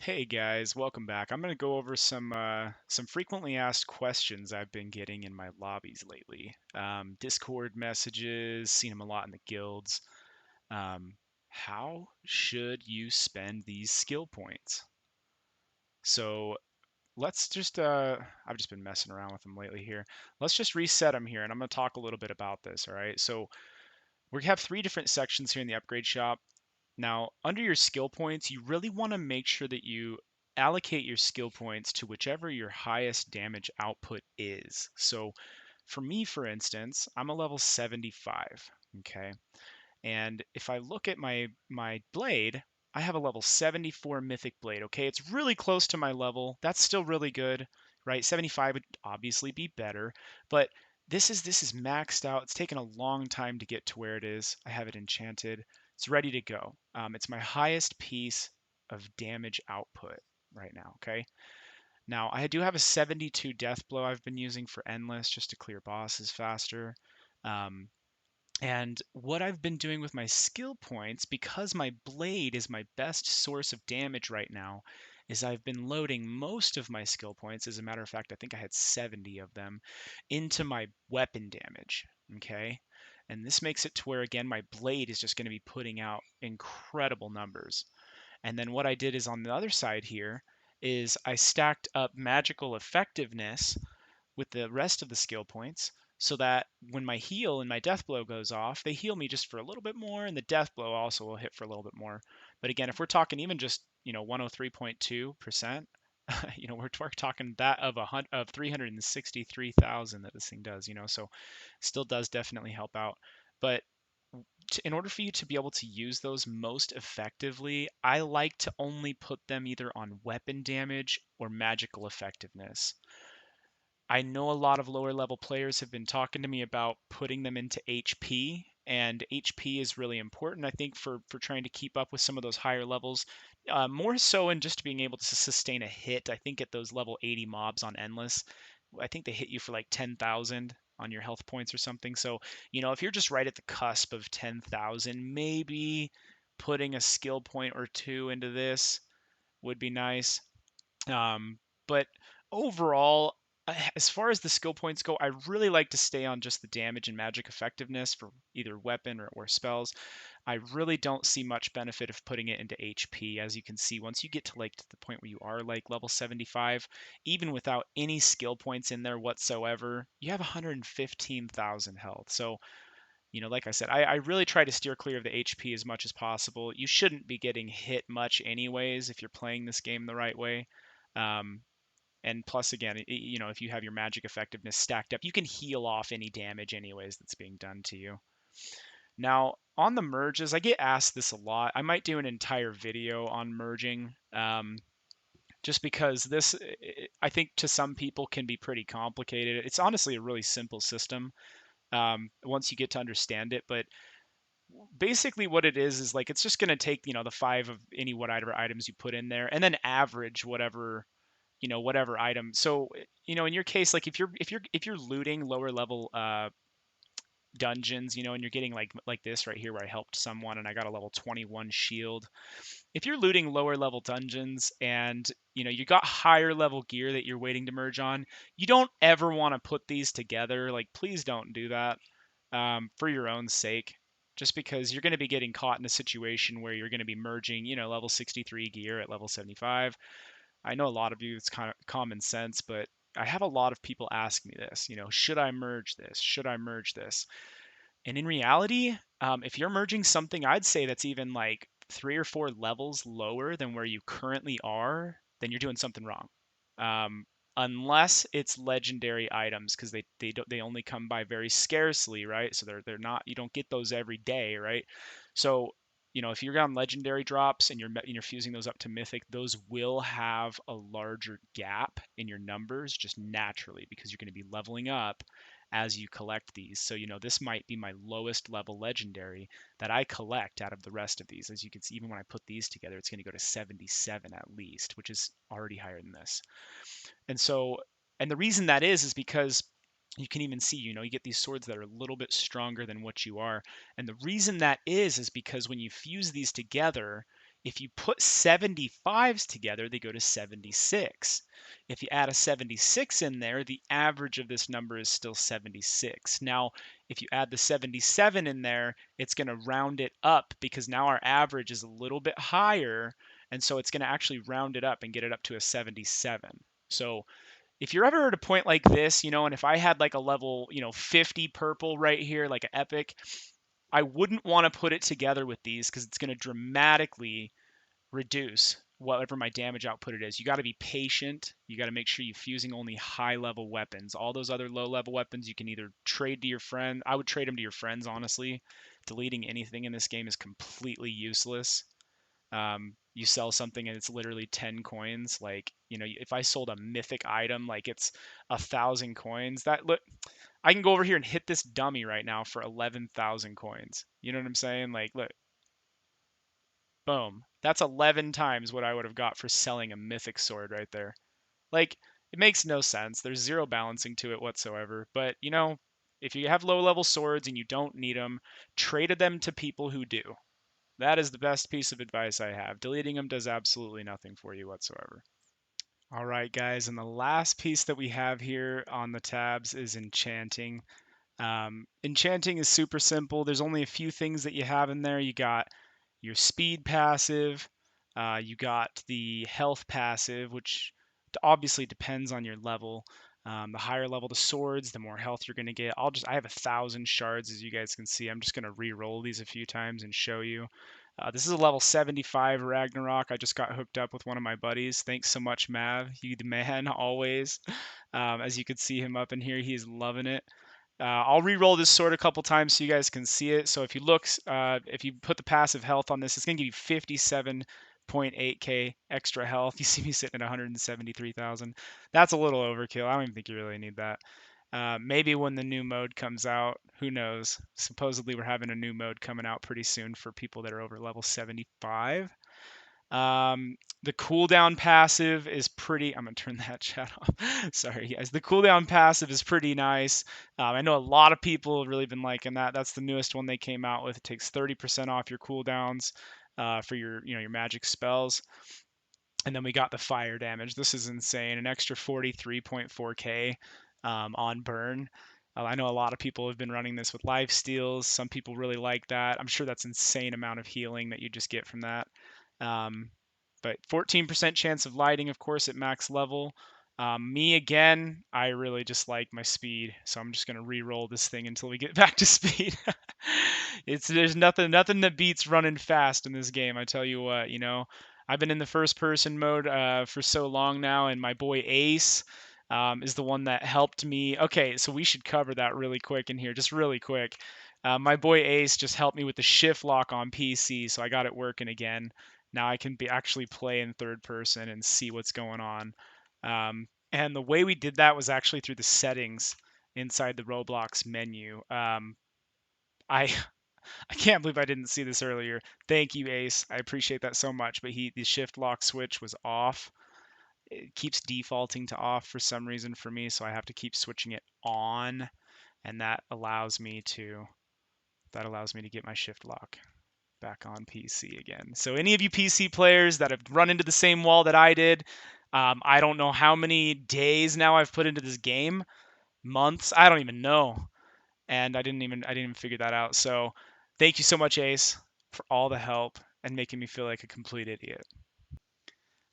Hey guys, welcome back. I'm going to go over some frequently asked questions I've been getting in my lobbies lately. Discord messages, seen them a lot in the guilds. How should you spend these skill points? So let's just I've just been messing around with them lately here. Let's just reset them here, and I'm going to talk a little bit about this. All right. So we have three different sections here in the upgrade shop. Now, under your skill points, you really want to make sure that you allocate your skill points to whichever your highest damage output is. So, for me, for instance, I'm a level 75, okay? And if I look at my blade, I have a level 74 mythic blade, okay? It's really close to my level. That's still really good, right? 75 would obviously be better, but this is maxed out. It's taken a long time to get to where it is. I have it enchanted. It's ready to go. It's my highest piece of damage output right now, okay? Now, I do have a 72 death blow I've been using for endless just to clear bosses faster. Um, and what I've been doing with my skill points, because my blade is my best source of damage right now, is I've been loading most of my skill points. As a matter of fact, I think I had 70 of them into my weapon damage. Okay. And this makes it to where, again, my blade is just going to be putting out incredible numbers. And then what I did is on the other side here is I stacked up magical effectiveness with the rest of the skill points so that when my heal and my death blow goes off, they heal me just for a little bit more, and the death blow also will hit for a little bit more. But again, if we're talking even just 103.2%, we're talking that of 363,000 that this thing does, so still does definitely help out. But in order for you to be able to use those most effectively, I like to only put them either on weapon damage or magical effectiveness. I know a lot of lower level players have been talking to me about putting them into HP, and HP is really important, I think, for trying to keep up with some of those higher levels. More so in just being able to sustain a hit. I think at those level 80 mobs on Endless, I think they hit you for like 10,000 on your health points or something. So, if you're just right at the cusp of 10,000, maybe putting a skill point or two into this would be nice. But overall, as far as the skill points go, I really like to stay on just the damage and magic effectiveness for either weapon or spells. I really don't see much benefit of putting it into HP. As you can see, once you get to like to the point where you are like level 75, even without any skill points in there whatsoever, you have 115,000 health. So, like I said, I really try to steer clear of the HP as much as possible. You shouldn't be getting hit much anyways if you're playing this game the right way. Um, and plus, again, if you have your magic effectiveness stacked up, you can heal off any damage anyways that's being done to you. Now, on the merges, I get asked this a lot. I might do an entire video on merging, just because this, I think, to some people can be pretty complicated. It's honestly a really simple system once you get to understand it. But basically, what it is like it's just going to take the five of any whatever items you put in there, and then average whatever item. So, in your case, like if you're looting lower level dungeons, and you're getting like this right here where I helped someone and I got a level 21 shield. If you're looting lower level dungeons and you got higher level gear that you're waiting to merge on, you don't ever want to put these together. Like, please don't do that for your own sake. Just because you're going to be getting caught in a situation where you're going to be merging, level 63 gear at level 75. I know a lot of you, it's kind of common sense, but I have a lot of people ask me this, should I merge this? Should I merge this? And in reality, if you're merging something, I'd say that's even like 3 or 4 levels lower than where you currently are, then you're doing something wrong. Um, unless it's legendary items, because they only come by very scarcely, right? So they're not, you don't get those every day, right? So if you're on legendary drops and you're fusing those up to mythic, those will have a larger gap in your numbers just naturally because you're going to be leveling up as you collect these. So, this might be my lowest level legendary that I collect out of the rest of these. As you can see, even when I put these together, it's going to go to 77 at least, which is already higher than this. And so, and the reason that is because you can even see, you get these swords that are a little bit stronger than what you are. And the reason that is because when you fuse these together, If you put 75s together, they go to 76. If you add a 76 in there, the average of this number is still 76. Now, if you add the 77 in there, it's going to round it up because now our average is a little bit higher. And so it's going to actually round it up and get it up to a 77. So if you're ever at a point like this, and if I had like a level, 50 purple right here, like an epic, I wouldn't want to put it together with these because it's going to dramatically reduce whatever my damage output it is. You got to be patient. You got to make sure you're fusing only high level weapons. All those other low level weapons you can either trade to your friend. I would trade them to your friends, honestly. Deleting anything in this game is completely useless. You sell something and it's literally 10 coins. Like, if I sold a mythic item, like it's 1,000 coins, that look, I can go over here and hit this dummy right now for 11,000 coins. You know what I'm saying? Like, look, boom. That's 11 times what I would have got for selling a mythic sword right there. Like, it makes no sense. There's zero balancing to it whatsoever. But, if you have low level swords and you don't need them, trade them to people who do. That is the best piece of advice I have. Deleting them does absolutely nothing for you whatsoever. All right, guys, and the last piece that we have here on the tabs is enchanting. Enchanting is super simple. There's only a few things that you have in there. You got your speed passive, you got the health passive, which obviously depends on your level. The higher level the swords, the more health you're going to get. I have 1,000 shards, as you guys can see. I'm just going to re-roll these a few times and show you. This is a level 75 Ragnarok. I just got hooked up with one of my buddies. Thanks so much, Mav. You the man, always. As you could see him up in here, he's loving it. I'll re-roll this sword a couple times so you guys can see it. So if you look, if you put the passive health on this, it's going to give you 57.8k extra health. You see me sitting at 173,000. That's a little overkill. I don't even think you really need that. Maybe when the new mode comes out, who knows? Supposedly we're having a new mode coming out pretty soon for people that are over level 75. The cooldown passive is pretty. I'm gonna turn that chat off. Sorry, guys. The cooldown passive is pretty nice. I know a lot of people have really been liking that. That's the newest one they came out with. It takes 30% off your cooldowns for your magic spells. And then we got the fire damage. This is insane. An extra 43.4k on burn. I know a lot of people have been running this with life steals. Some people really like that. I'm sure that's insane amount of healing that you just get from that. Um, but 14% chance of lighting, of course, at max level. Me again, I really just like my speed, so I'm just gonna re-roll this thing until we get back to speed. There's nothing that beats running fast in this game. I tell you what, I've been in the first person mode for so long now, and my boy Ace is the one that helped me. Okay, so we should cover that really quick in here, just really quick. My boy Ace just helped me with the shift lock on PC, so I got it working again. Now I can actually play in third person and see what's going on. And the way we did that was actually through the settings inside the Roblox menu. I I can't believe I didn't see this earlier. Thank you, Ace. I appreciate that so much. But the shift lock switch was off. It keeps defaulting to off for some reason for me, so I have to keep switching it on, and that allows me to get my shift lock back on PC again. So any of you PC players that have run into the same wall that I did, I don't know how many days now I've put into this game, months, I don't even know, and I didn't even figure that out. So thank you so much, Ace, for all the help and making me feel like a complete idiot.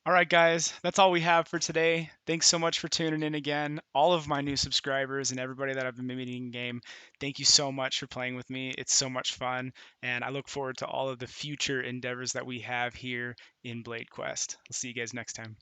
All right, guys, that's all we have for today. Thanks so much for tuning in again. All of my new subscribers and everybody that I've been meeting in game, thank you so much for playing with me. It's so much fun, and I look forward to all of the future endeavors that we have here in Blade Quest. I'll see you guys next time.